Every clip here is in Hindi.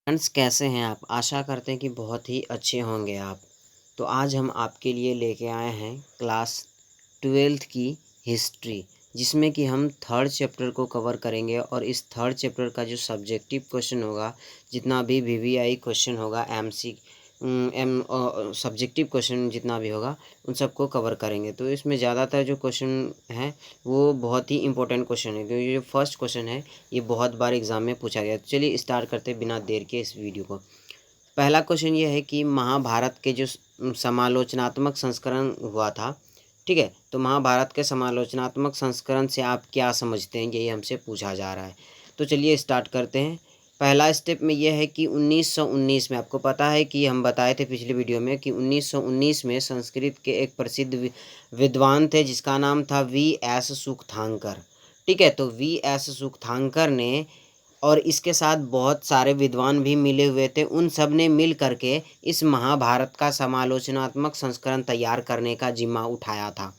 फ्रेंड्स, कैसे हैं आप? आशा करते हैं कि बहुत ही अच्छे होंगे आप। तो आज हम आपके लिए लेके आए हैं क्लास 12th की हिस्ट्री, जिसमें कि हम थर्ड चैप्टर को कवर करेंगे। और इस थर्ड चैप्टर का जो सब्जेक्टिव क्वेश्चन होगा, जितना भी वीवीआई क्वेश्चन होगा, सब्जेक्टिव क्वेश्चन जितना भी होगा, उन सबको कवर करेंगे। तो इसमें ज़्यादातर जो क्वेश्चन हैं वो बहुत ही इंपॉर्टेंट क्वेश्चन है, क्योंकि जो फर्स्ट क्वेश्चन है ये बहुत बार एग्ज़ाम में पूछा गया। तो चलिए स्टार्ट करते हैं बिना देर के इस वीडियो को। पहला क्वेश्चन ये है कि महाभारत के जो समालोचनात्मक संस्करण हुआ था, ठीक है, तो महाभारत के समालोचनात्मक संस्करण से आप क्या समझते हैं, यही हमसे पूछा जा रहा है। तो चलिए स्टार्ट करते हैं। पहला स्टेप में यह है कि 1919 में, आपको पता है कि हम बताए थे पिछली वीडियो में कि 1919 में संस्कृत के एक प्रसिद्ध विद्वान थे जिसका नाम था V.S. सुकथांकर। ठीक है, तो V.S. सुकथांकर ने और इसके साथ बहुत सारे विद्वान भी मिले हुए थे, उन सब ने मिल करके इस महाभारत का समालोचनात्मक संस्करण तैयार करने का जिम्मा उठाया था।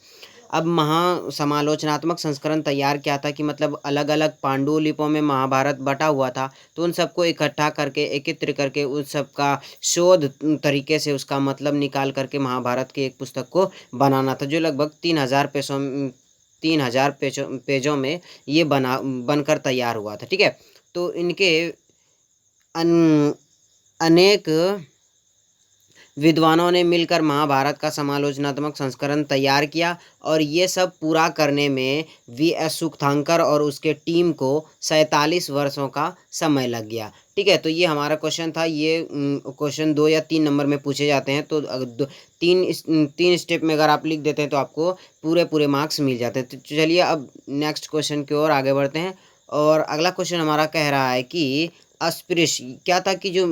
अब समालोचनात्मक संस्करण तैयार क्या था कि मतलब अलग अलग पांडुलिपियों में महाभारत बटा हुआ था, तो उन सबको इकट्ठा करके एकत्र करके उन सब का शोध तरीके से उसका मतलब निकाल करके महाभारत की एक पुस्तक को बनाना था, जो लगभग 3000 पेजों में ये बनकर तैयार हुआ था। ठीक है, तो इनके अनेक विद्वानों ने मिलकर महाभारत का समालोचनात्मक संस्करण तैयार किया, और ये सब पूरा करने में V.S. सुकथांकर और उसके टीम को 47 वर्षों का समय लग गया। ठीक है, तो ये हमारा क्वेश्चन था। ये क्वेश्चन 2 या 3 नंबर में पूछे जाते हैं, तो तीन स्टेप में अगर आप लिख देते हैं तो आपको पूरे मार्क्स मिल जाते हैं। तो चलिए अब नेक्स्ट क्वेश्चन की ओर आगे बढ़ते हैं। और अगला क्वेश्चन हमारा कह रहा है कि अस्पृश्य क्या था, कि जो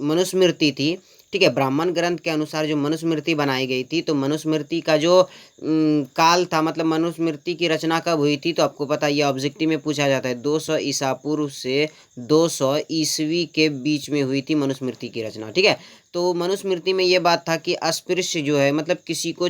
मनुस्मृति थी, ठीक है, ब्राह्मण ग्रंथ के अनुसार जो मनुस्मृति बनाई गई थी, तो मनुस्मृति का जो काल था, मतलब मनुस्मृति की रचना कब हुई थी, तो आपको पता है ये ऑब्जेक्टिव में पूछा जाता है। 200 ईसा पूर्व से 200 ईस्वी के बीच में हुई थी मनुस्मृति की रचना। ठीक है, तो मनुस्मृति में ये बात था कि अस्पृश्य जो है, मतलब किसी को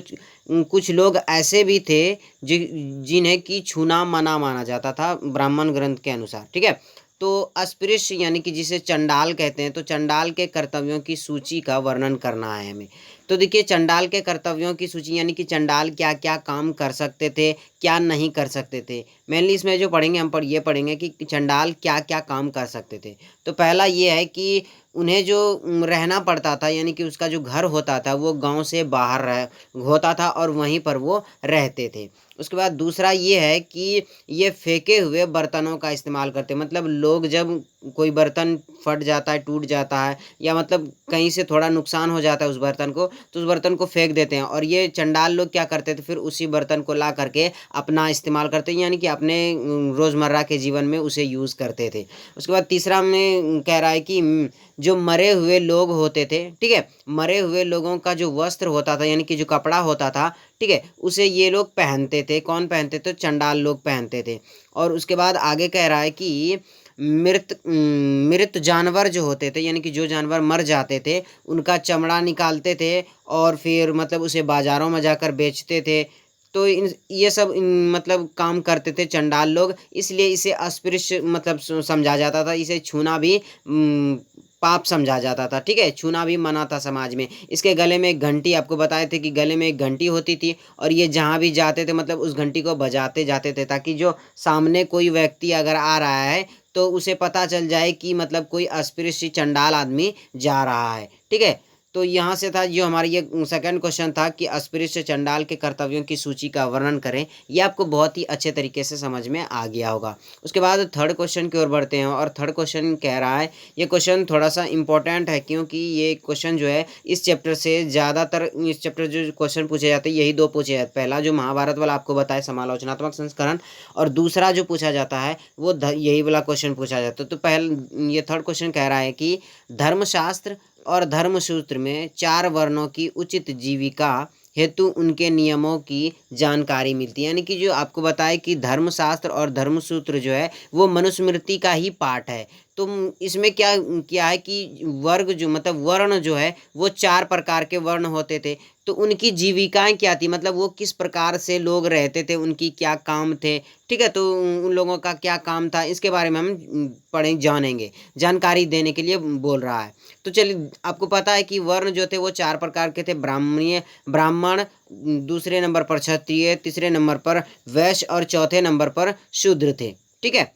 कुछ लोग ऐसे भी थे जिन्हें कि छूना मना माना जाता था ब्राह्मण ग्रंथ के अनुसार। ठीक है, तो अस्पृश्य यानी कि जिसे चंडाल कहते हैं, तो चंडाल के कर्तव्यों की सूची का वर्णन करना है हमें। तो देखिए, चंडाल के कर्तव्यों की सूची यानी कि चंडाल क्या क्या काम कर सकते थे, क्या नहीं कर सकते थे। मेनली इसमें जो पढ़ेंगे हम ये पढ़ेंगे कि चंडाल क्या क्या काम कर सकते थे। तो पहला ये है कि उन्हें जो रहना पड़ता था, यानी कि उसका जो घर होता था वो गांव से बाहर होता था और वहीं पर वो रहते थे। उसके बाद दूसरा ये है कि ये फेंके हुए बर्तनों का इस्तेमाल करते, मतलब लोग जब कोई बर्तन फट जाता है, टूट जाता है, या मतलब कहीं से थोड़ा नुकसान हो जाता है उस बर्तन को, तो उस बर्तन को फेंक देते हैं। और ये चंडाल लोग क्या करते थे, फिर उसी बर्तन को ला करके अपना इस्तेमाल करते हैं, यानी कि अपने रोज़मर्रा के जीवन में उसे यूज़ करते थे। उसके बाद तीसरा में कह रहा है कि जो मरे हुए लोग होते थे, ठीक है, मरे हुए लोगों का जो वस्त्र होता था, यानी कि जो कपड़ा होता था, ठीक है, उसे ये लोग पहनते थे। कौन पहनते थे? चंडाल लोग पहनते थे। और उसके बाद आगे कह रहा है कि मृत जानवर जो होते थे, यानी कि जो जानवर मर जाते थे, उनका चमड़ा निकालते थे और फिर मतलब उसे बाज़ारों में जाकर बेचते थे। तो ये सब मतलब काम करते थे चंडाल लोग, इसलिए इसे अस्पृश्य मतलब समझा जाता था। इसे छूना भी पाप समझा जाता था। ठीक है, छूना भी मना था समाज में। इसके गले में एक घंटी, आपको बताए थे कि गले में एक घंटी होती थी, और ये जहाँ भी जाते थे मतलब उस घंटी को बजाते जाते थे, ताकि जो सामने कोई व्यक्ति अगर आ रहा है तो उसे पता चल जाए कि मतलब कोई अस्पृश्य चंडाल आदमी जा रहा है। ठीक है, तो यहाँ से था जो हमारा ये सेकंड क्वेश्चन था कि अस्पृश्य चंडाल के कर्तव्यों की सूची का वर्णन करें। ये आपको बहुत ही अच्छे तरीके से समझ में आ गया होगा। उसके बाद थर्ड क्वेश्चन की ओर बढ़ते हैं, और थर्ड क्वेश्चन कह रहा है, ये क्वेश्चन थोड़ा सा इंपॉर्टेंट है, क्योंकि ये क्वेश्चन जो है इस चैप्टर से ज़्यादातर, इस चैप्टर जो क्वेश्चन पूछे जाते हैं यही दो पूछे जाते हैं। पहला जो महाभारत वाला आपको बताया समालोचनात्मक संस्करण, और दूसरा जो पूछा जाता है वो यही वाला क्वेश्चन पूछा जाता है। तो ये थर्ड क्वेश्चन कह रहा है कि धर्मशास्त्र और धर्मसूत्र में 4 वर्णों की उचित जीविका हेतु उनके नियमों की जानकारी मिलती है। यानी कि जो आपको बताए कि धर्मशास्त्र और धर्मसूत्र जो है वो मनुस्मृति का ही पार्ट है। तो इसमें क्या किया है कि वर्ग जो मतलब वर्ण जो है वो 4 प्रकार के वर्ण होते थे। तो उनकी जीविकाएँ क्या थी, मतलब वो किस प्रकार से लोग रहते थे, उनकी क्या काम थे, ठीक है? तो उन लोगों का क्या काम था, इसके बारे में हम जानेंगे, जानकारी देने के लिए बोल रहा है। तो चलिए, आपको पता है कि वर्ण जो थे वो 4 प्रकार के थे, ब्राह्मण, दूसरे नंबर पर क्षत्रिय, तीसरे नंबर पर वैश्य और चौथे नंबर पर शूद्र थे, ठीक है?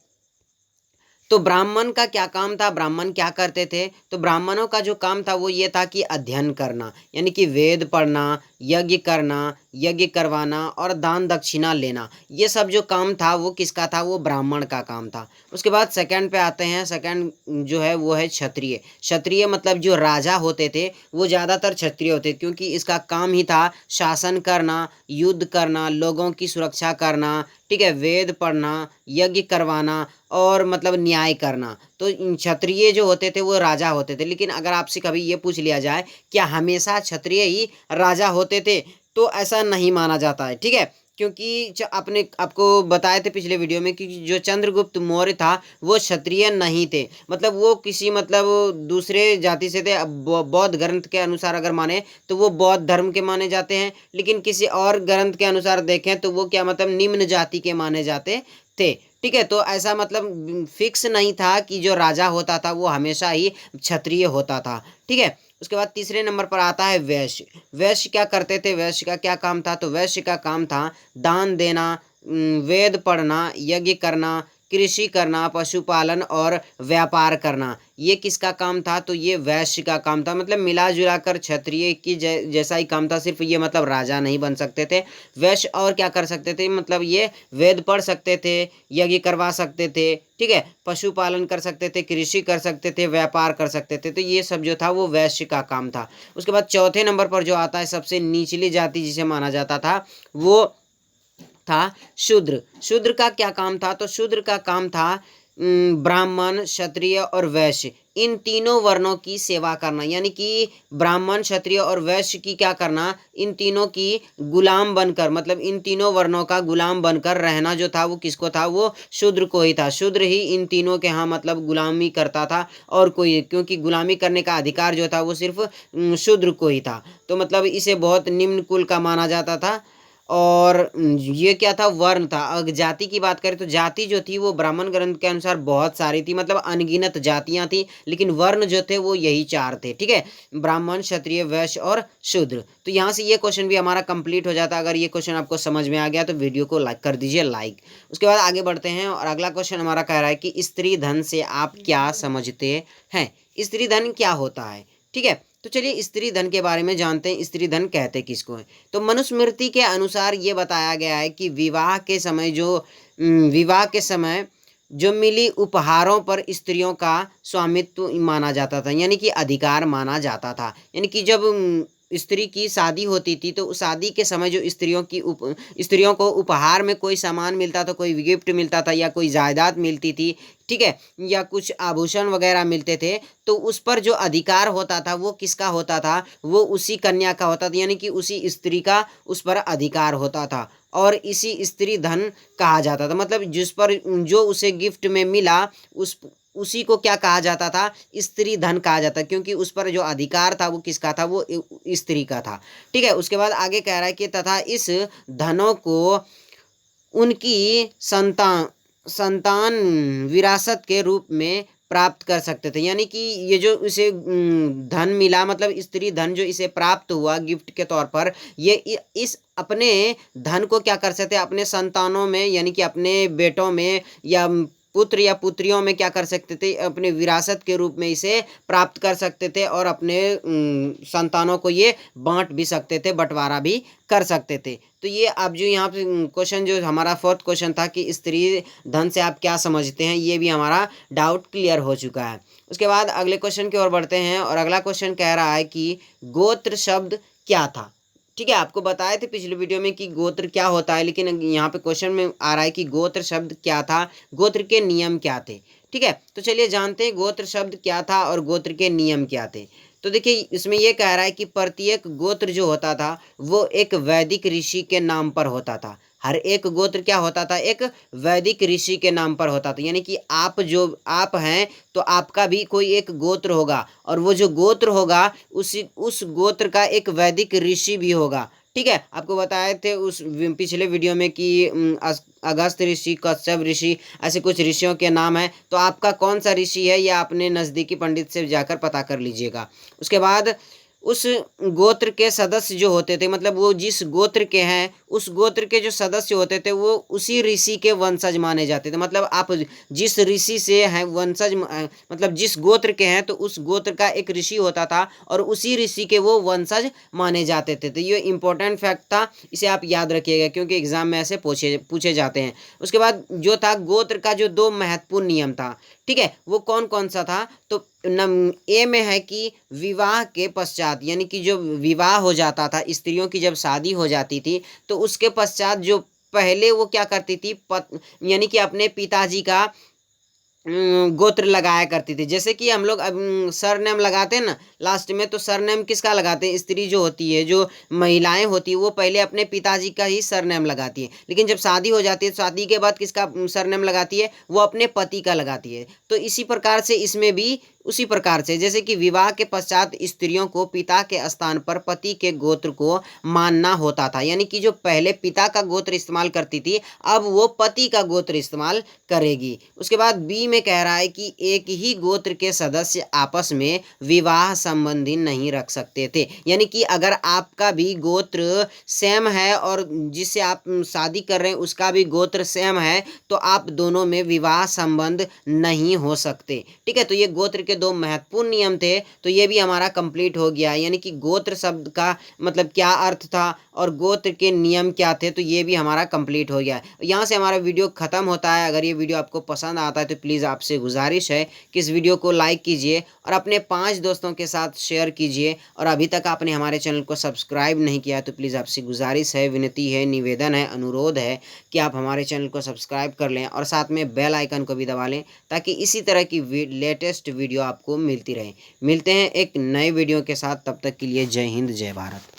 तो ब्राह्मण का क्या काम था, ब्राह्मण क्या करते थे? तो ब्राह्मणों का जो काम था वो ये था कि अध्ययन करना, यानी कि वेद पढ़ना, यज्ञ करना, यज्ञ करवाना और दान दक्षिणा लेना। ये सब जो काम था वो किसका था? वो ब्राह्मण का काम था। उसके बाद सेकंड पे आते हैं, सेकंड जो है वो है क्षत्रिय। क्षत्रिय मतलब जो राजा होते थे वो ज़्यादातर क्षत्रिय होते थे, क्योंकि इसका काम ही था शासन करना, युद्ध करना, लोगों की सुरक्षा करना, ठीक है, वेद पढ़ना, यज्ञ करवाना और मतलब न्याय करना। तो क्षत्रिय जो होते थे वो राजा होते थे। लेकिन अगर आपसे कभी ये पूछ लिया जाए क्या हमेशा क्षत्रिय ही राजा होते थे, तो ऐसा नहीं माना जाता है, ठीक है? क्योंकि आपने आपको बताए थे पिछले वीडियो में कि जो चंद्रगुप्त मौर्य था वो क्षत्रिय नहीं थे, मतलब वो किसी मतलब दूसरे जाति से थे। अब बौद्ध ग्रंथ के अनुसार अगर माने तो वो बौद्ध धर्म के माने जाते हैं, लेकिन किसी और ग्रंथ के अनुसार देखें तो वो क्या मतलब निम्न जाति के माने जाते थे, ठीक है? तो ऐसा मतलब फिक्स नहीं था कि जो राजा होता था वो हमेशा ही क्षत्रिय होता था, ठीक है? उसके बाद तीसरे नंबर पर आता है वैश्य। वैश्य क्या करते थे, वैश्य का क्या काम था? तो वैश्य का काम था दान देना, वेद पढ़ना, यज्ञ करना, कृषि करना, पशुपालन और व्यापार करना। ये किसका काम था? तो ये वैश्य का काम था। मतलब मिला जुला कर क्षत्रिय की जैसा ही काम था, सिर्फ ये मतलब राजा नहीं बन सकते थे। वैश्य और क्या कर सकते थे? मतलब ये वेद पढ़ सकते थे, यज्ञ करवा सकते थे, ठीक है, पशुपालन कर सकते थे, कृषि कर सकते थे, व्यापार कर सकते थे। तो ये सब जो था वो वैश्य का काम था। उसके बाद चौथे नंबर पर जो आता है, सबसे निचली जाति जिसे माना जाता था, वो था शूद्र। शूद्र का क्या काम था? तो शूद्र का काम था ब्राह्मण, क्षत्रिय और वैश्य, इन तीनों वर्णों की सेवा करना। यानी कि ब्राह्मण, क्षत्रिय और वैश्य की क्या करना? इन तीनों की गुलाम बनकर, मतलब इन तीनों वर्णों का गुलाम बनकर रहना जो था वो किसको था? वो शूद्र को ही था। शूद्र ही इन तीनों के यहाँ मतलब गुलामी करता था, और कोई, क्योंकि गुलामी करने का अधिकार जो था वो सिर्फ शूद्र को ही था। तो मतलब इसे बहुत निम्न कुल का माना जाता था। और ये क्या था? वर्ण था। अगर जाति की बात करें तो जाति जो थी वो ब्राह्मण ग्रंथ के अनुसार बहुत सारी थी, मतलब अनगिनत जातियां थी, लेकिन वर्ण जो थे वो यही 4 थे, ठीक है, ब्राह्मण, क्षत्रिय, वैश्य और शूद्र। तो यहाँ से ये क्वेश्चन भी हमारा कंप्लीट हो जाता। अगर ये क्वेश्चन आपको समझ में आ गया तो वीडियो को लाइक कर दीजिए, लाइक। उसके बाद आगे बढ़ते हैं और अगला क्वेश्चन हमारा कह रहा है कि स्त्री धन से आप क्या समझते हैं? स्त्री धन क्या होता है, ठीक है? तो चलिए स्त्री धन के बारे में जानते हैं। स्त्री धन कहते किसको है? तो मनुस्मृति के अनुसार ये बताया गया है कि विवाह के समय जो मिली उपहारों पर स्त्रियों का स्वामित्व माना जाता था, यानी कि अधिकार माना जाता था। यानी कि जब स्त्री की शादी होती थी तो उस शादी के समय जो स्त्रियों को उपहार में कोई सामान मिलता था, कोई गिफ्ट मिलता था या कोई जायदाद मिलती थी, ठीक है, या कुछ आभूषण वगैरह मिलते थे, तो उस पर जो अधिकार होता था वो किसका होता था? वो उसी कन्या का होता था, यानी कि उसी स्त्री का उस पर अधिकार होता था, और इसी स्त्री धन कहा जाता था। मतलब जिस पर जो उसे गिफ्ट में मिला उसी को क्या कहा जाता था? स्त्री धन कहा जाता, क्योंकि उस पर जो अधिकार था वो किसका था? वो स्त्री का था, ठीक है। उसके बाद आगे कह रहा है कि तथा इस धनों को उनकी संतान विरासत के रूप में प्राप्त कर सकते थे। यानी कि ये जो इसे धन मिला, मतलब स्त्री धन जो इसे प्राप्त हुआ गिफ्ट के तौर पर, ये इस अपने धन को क्या कर सकते? अपने संतानों में, यानी कि अपने बेटों में या पुत्र या पुत्रियों में क्या कर सकते थे? अपने विरासत के रूप में इसे प्राप्त कर सकते थे, और अपने संतानों को ये बांट भी सकते थे, बंटवारा भी कर सकते थे। तो ये अब जो यहाँ पे क्वेश्चन जो हमारा फोर्थ क्वेश्चन था कि स्त्री धन से आप क्या समझते हैं, ये भी हमारा डाउट क्लियर हो चुका है। उसके बाद अगले क्वेश्चन की ओर बढ़ते हैं और अगला क्वेश्चन कह रहा है कि गोत्र शब्द क्या था? ठीक है, आपको बताए थे पिछले वीडियो में कि गोत्र क्या होता है, लेकिन यहाँ पे क्वेश्चन में आ रहा है कि गोत्र शब्द क्या था, गोत्र के नियम क्या थे। ठीक है, तो चलिए जानते हैं गोत्र शब्द क्या था और गोत्र के नियम क्या थे। तो देखिए इसमें यह कह रहा है कि प्रत्येक गोत्र जो होता था वो एक वैदिक ऋषि के नाम पर होता था। हर एक गोत्र क्या होता था, एक वैदिक ऋषि के नाम पर होता था। यानी कि आप हैं तो आपका भी कोई एक गोत्र होगा, और वो जो गोत्र होगा उस गोत्र का एक वैदिक ऋषि भी होगा। ठीक है, आपको बताए थे उस पिछले वीडियो में कि अगस्त्य ऋषि, कश्यप ऋषि, ऐसे कुछ ऋषियों के नाम हैं। तो आपका कौन सा ऋषि है, या अपने नज़दीकी पंडित से जाकर पता कर लीजिएगा। उसके बाद उस गोत्र के सदस्य जो होते थे, मतलब वो जिस गोत्र के हैं उस गोत्र के जो सदस्य होते थे वो उसी ऋषि के वंशज माने जाते थे। मतलब आप जिस ऋषि से हैं वंशज, मतलब जिस गोत्र के हैं तो उस गोत्र का एक ऋषि होता था और उसी ऋषि के वो वंशज माने जाते थे। तो ये इंपॉर्टेंट फैक्ट था, इसे आप याद रखिएगा क्योंकि एग्जाम में ऐसे पूछे जाते हैं। उसके बाद जो था गोत्र का जो 2 महत्वपूर्ण नियम था, ठीक है, वो कौन कौन सा था। तो ए में है कि विवाह के पश्चात, यानी कि जो विवाह हो जाता था, स्त्रियों की जब शादी हो जाती थी तो उसके पश्चात जो पहले वो क्या करती थी, यानी कि अपने पिताजी का गोत्र लगाया करती थी। जैसे कि हम लोग सरनेम लगाते हैं ना लास्ट में, तो सरनेम किसका लगाते हैं, स्त्री जो होती है, जो महिलाएं होती है वो पहले अपने पिताजी का ही सरनेम लगाती है, लेकिन जब शादी हो जाती है शादी के बाद किसका सरनेम लगाती है, वो अपने पति का लगाती है। तो इसी प्रकार से इसमें भी उसी प्रकार से, जैसे कि विवाह के पश्चात स्त्रियों को पिता के स्थान पर पति के गोत्र को मानना होता था। यानी कि जो पहले पिता का गोत्र इस्तेमाल करती थी अब वो पति का गोत्र इस्तेमाल करेगी। उसके बाद बी में कह रहा है कि एक ही गोत्र के सदस्य आपस में विवाह संबंधी नहीं रख सकते थे। यानी कि अगर आपका भी गोत्र सेम है और जिससे आप शादी कर रहे हैं उसका भी गोत्र सेम है तो आप दोनों में विवाह संबंध नहीं हो सकते। ठीक है, तो ये गोत्र के 2 महत्वपूर्ण नियम थे। तो ये भी हमारा कंप्लीट हो गया। यानी कि गोत्र शब्द का मतलब क्या अर्थ था और गोत्र के नियम क्या थे, तो ये भी हमारा कंप्लीट हो गया। यहाँ से हमारा वीडियो ख़त्म होता है। अगर ये वीडियो आपको पसंद आता है तो प्लीज़ आपसे गुजारिश है कि इस वीडियो को लाइक कीजिए और अपने 5 दोस्तों के साथ शेयर कीजिए। और अभी तक आपने हमारे चैनल को सब्सक्राइब नहीं किया तो प्लीज़ आपसे गुजारिश है, विनती है, निवेदन है, अनुरोध है कि आप हमारे चैनल को सब्सक्राइब कर लें और साथ में बेल आइकन को भी दबा लें ताकि इसी तरह की लेटेस्ट वीडियो आपको मिलती रहे। मिलते हैं एक नए वीडियो के साथ, तब तक के लिए जय हिंद, जय भारत।